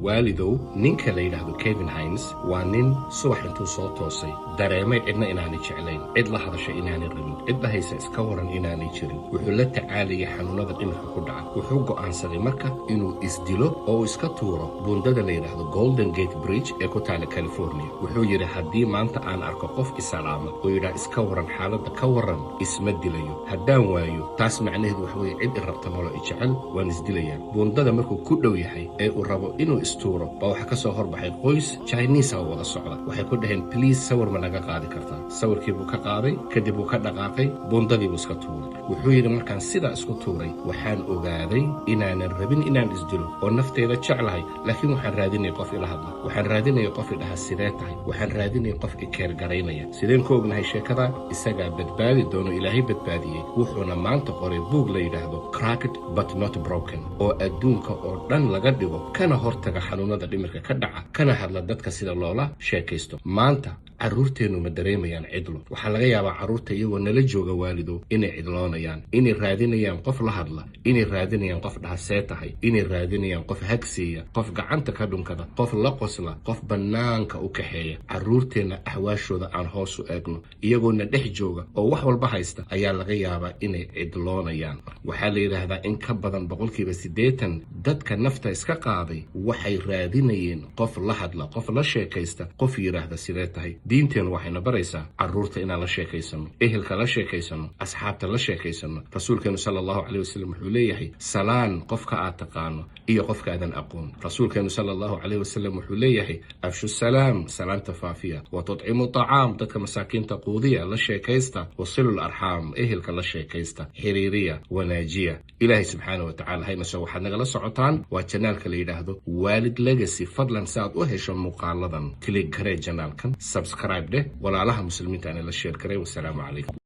waalidow ninka la yidhaahdo Kevin Hines waa nin subax intuu soo toosay dareemay cidna inaanay jeclayn, cid la hadasha inaanay rabin, cid dhahaysa iska waran inaanay jirin. wuxuu la tacaalayay xanuunada dhimirka ku dhaca. wuxuu go'aansaday marka inuu isdilo oo iska tuuro buundada la yidhaahdo Golden Gate Bridge ee ku taala California. wuxuu yidhi haddii maanta aan arko qof isalaama oo yidhaa iska waran xaaladda ka waran, isma dilayo. haddaan waayo taas macnaheedu waxa weeye cid i rabta malo i jecel waan isdilayaa. buundada markuu ku dhow yahay ee uu rabo inuu istuuro baa waxaa ka soo horbaxay qoys Chinese oo wada socda. waxay ku dhaheen please sawir ma naga qaadi kartaa. sawirkii buu ka qaaday, kadib uu ka dhaqaaqay, buundadii buu iska tuuray. wuxuu yidhi markaan sidaa isku tuuray waxaan ogaaday inaanan rabin inaan isdilo oo nafteeda jeclahay, laakiin waxaan raadinaya qof ila hadla, waxaan raadinaya qof idhaha sidee tahay, waxaan raadinaya qof i keergaraynaya. sideen ku ognahay sheekada? isagaa badbaadi doono, ilaahay badbaadiyey. wuxuuna maanta qoray buug la yidhaahdo Cracked but Not Broken oo adduunka oo dhan laga dhigo, kana hortaga xanuunada dhimirka ka dhaca, kana hadla dadka sida loola sheekaysto. maanta carruurteennu ma dareemayaan cidlo. waxaa laga yaabaa carruurta iyagoo nala jooga waalidow inay cidloonayaan, inay raadinayaan qof la hadla, inay raadinayaan qof dhaha see tahay, inay raadinayaan qof hagsiiya, qof gacanta ka dhunkada, qof la qosla, qof bannaanka u kaxeeya. carruurteenna axwaashooda aan hoos u eegno. iyagoona dhex jooga oo wax walba haysta ayaa laga yaabaa inay cidloonayaan. waxaa la yidhaahdaa in ka badan 80% dadka nafta iska qaaday waxay raadinayeen qof la hadla, qof la sheekaysta, qof yidhaahda sidee tahay. diinteennu waxayna baraysaa carruurta inaan la sheekaysano, ehelka la sheekaysano, asxaabta la sheekaysano. rasuulkeenu sala allahu caleyh wasalam wuxuu leeyahay salaan qofka aad taqaano iyo qofka aadan aqoon. rasuulkeenu sala allahu caleyh wasalam wuxuu leeyahay afshu salaam, salaamta faafiya, wa tudcimu tacaam, dadka masaakiinta quudiya, la sheekaysta, wasilul arxaam, ehelka la sheekaysta, xiriiriya, wanaajiya. ilaahay subxaana wa tacala haynaso waxaad nagala socotaan waa janaalka la yidhaahdo Waalid Legacy. fadlan si aad u hesho muuqaaladan, klik garee janaalkan, subscribe dheh, walaalaha muslimiinta ana la sheer garay. wasalaamu calaykum.